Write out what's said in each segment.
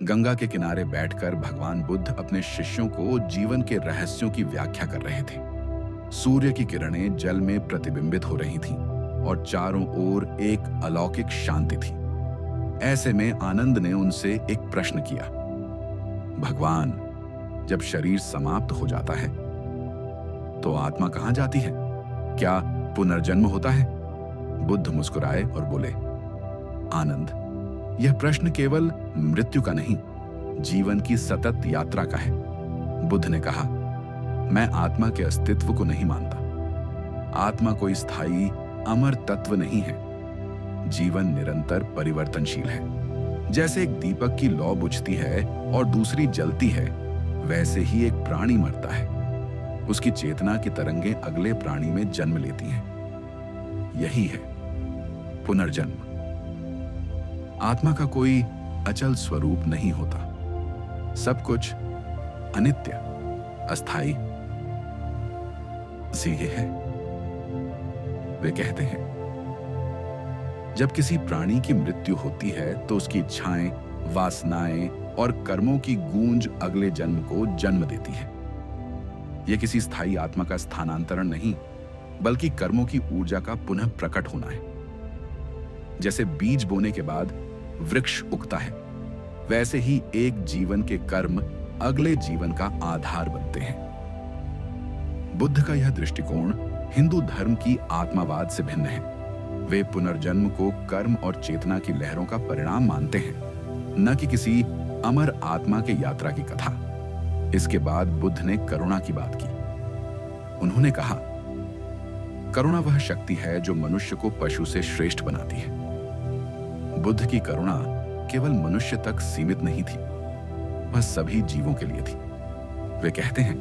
गंगा के किनारे बैठकर भगवान बुद्ध अपने शिष्यों को जीवन के रहस्यों की व्याख्या कर रहे थे। सूर्य की किरणें जल में प्रतिबिंबित हो रही थीं और चारों ओर एक अलौकिक शांति थी। ऐसे में आनंद ने उनसे एक प्रश्न किया, भगवान, जब शरीर समाप्त हो जाता है तो आत्मा कहां जाती है? क्या पुनर्जन्म होता है? बुद्ध मुस्कुराए और बोले, आनंद, यह प्रश्न केवल मृत्यु का नहीं, जीवन की सतत यात्रा का है। बुद्ध ने कहा, मैं आत्मा के अस्तित्व को नहीं मानता। आत्मा कोई स्थायी अमर तत्व नहीं है। जीवन निरंतर परिवर्तनशील है। जैसे एक दीपक की लौ बुझती है और दूसरी जलती है, वैसे ही एक प्राणी मरता है। उसकी चेतना की तरंगें अगले प्राणी में जन्म लेती हैं। यही है पुनर्जन्म। आत्मा का कोई अचल स्वरूप नहीं होता। सब कुछ अनित्य, अस्थाई सी है। वे कहते हैं, जब किसी प्राणी की मृत्यु होती है तो उसकी इच्छाएं, वासनाएं और कर्मों की गूंज अगले जन्म को जन्म देती है। यह किसी स्थायी आत्मा का स्थानांतरण नहीं, बल्कि कर्मों की ऊर्जा का पुनः प्रकट होना है। जैसे बीज बोने के बाद वृक्ष उगता है, वैसे ही एक जीवन के कर्म अगले जीवन का आधार बनते हैं। बुद्ध का यह दृष्टिकोण हिंदू धर्म की आत्मावाद से भिन्न है। वे पुनर्जन्म को कर्म और चेतना की लहरों का परिणाम मानते हैं, न कि किसी अमर आत्मा के यात्रा की कथा। इसके बाद बुद्ध ने करुणा की बात की। उन्होंने कहा, करुणा वह शक्ति है जो मनुष्य को पशु से श्रेष्ठ बनाती है। बुद्ध की करुणा केवल मनुष्य तक सीमित नहीं थी, वह सभी जीवों के लिए थी। वे कहते हैं,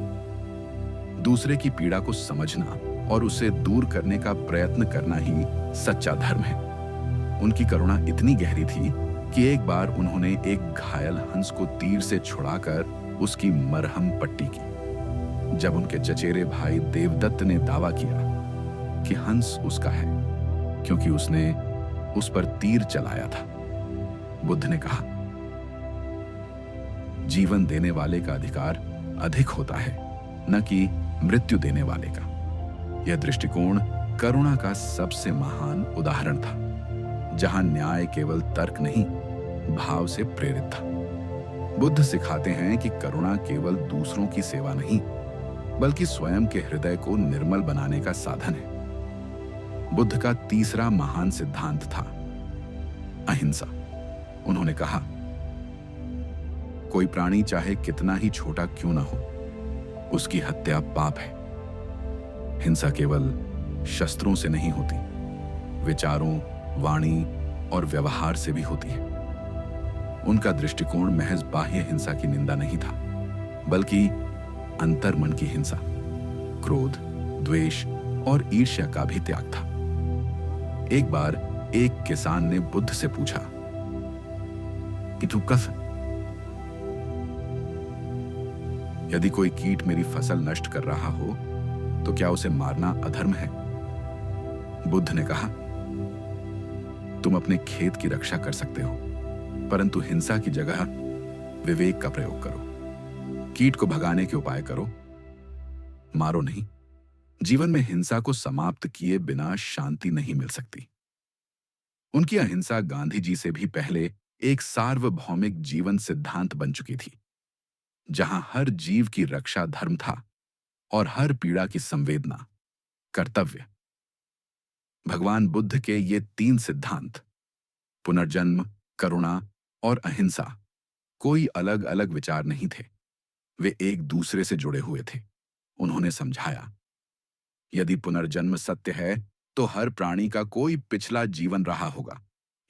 दूसरे की पीड़ा को समझना और उसे दूर करने का प्रयत्न करना ही सच्चा धर्म है। उनकी करुणा इतनी गहरी थी कि एक बार उन्होंने एक घायल हंस को तीर से छुड़ाकर उसकी मरहम पट्टी की। जब उनके चचेरे भाई देवदत्त ने दावा किया कि हंस उसका है क्योंकि उसने उस पर तीर चलाया था, बुद्ध ने कहा, जीवन देने वाले का अधिकार अधिक होता है, न कि मृत्यु देने वाले का। यह दृष्टिकोण करुणा का सबसे महान उदाहरण था, जहां न्याय केवल तर्क नहीं, भाव से प्रेरित था। बुद्ध सिखाते हैं कि करुणा केवल दूसरों की सेवा नहीं, बल्कि स्वयं के हृदय को निर्मल बनाने का साधन है। बुद्ध का तीसरा महान सिद्धांत था अहिंसा। उन्होंने कहा, कोई प्राणी चाहे कितना ही छोटा क्यों ना हो, उसकी हत्या पाप है। हिंसा केवल शस्त्रों से नहीं होती, विचारों, वाणी और व्यवहार से भी होती है। उनका दृष्टिकोण महज बाह्य हिंसा की निंदा नहीं था, बल्कि अंतर्मन की हिंसा, क्रोध, द्वेष और ईर्ष्या का भी त्याग था। एक बार एक किसान ने बुद्ध से पूछा कि तू कस यदि कोई कीट मेरी फसल नष्ट कर रहा हो तो क्या उसे मारना अधर्म है? बुद्ध ने कहा, तुम अपने खेत की रक्षा कर सकते हो, परंतु हिंसा की जगह विवेक का प्रयोग करो। कीट को भगाने के उपाय करो, मारो नहीं। जीवन में हिंसा को समाप्त किए बिना शांति नहीं मिल सकती। उनकी अहिंसा गांधी जी से भी पहले एक सार्वभौमिक जीवन सिद्धांत बन चुकी थी, जहां हर जीव की रक्षा धर्म था और हर पीड़ा की संवेदना कर्तव्य। भगवान बुद्ध के ये तीन सिद्धांत, पुनर्जन्म, करुणा और अहिंसा, कोई अलग अलग विचार नहीं थे। वे एक दूसरे से जुड़े हुए थे। उन्होंने समझाया, यदि पुनर्जन्म सत्य है तो हर प्राणी का कोई पिछला जीवन रहा होगा।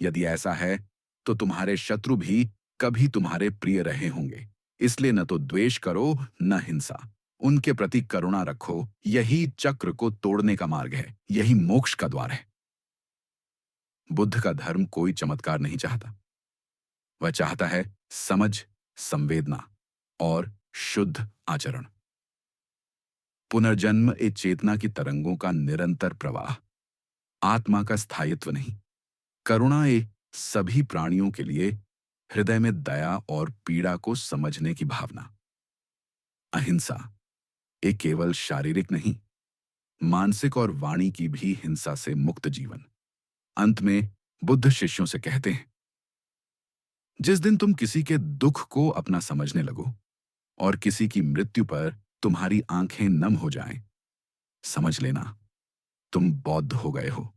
यदि ऐसा है तो तुम्हारे शत्रु भी कभी तुम्हारे प्रिय रहे होंगे। इसलिए न तो द्वेष करो न हिंसा, उनके प्रति करुणा रखो। यही चक्र को तोड़ने का मार्ग है, यही मोक्ष का द्वार है। बुद्ध का धर्म कोई चमत्कार नहीं चाहता। वह चाहता है समझ, संवेदना और शुद्ध आचरण। पुनर्जन्म एक चेतना की तरंगों का निरंतर प्रवाह, आत्मा का स्थायित्व नहीं। करुणा एक सभी प्राणियों के लिए हृदय में दया और पीड़ा को समझने की भावना। अहिंसा एक केवल शारीरिक नहीं, मानसिक और वाणी की भी हिंसा से मुक्त जीवन। अंत में बुद्ध शिष्यों से कहते हैं, जिस दिन तुम किसी के दुख को अपना समझने लगो और किसी की मृत्यु पर तुम्हारी आंखें नम हो जाएं, समझ लेना तुम बौद्ध हो गए हो।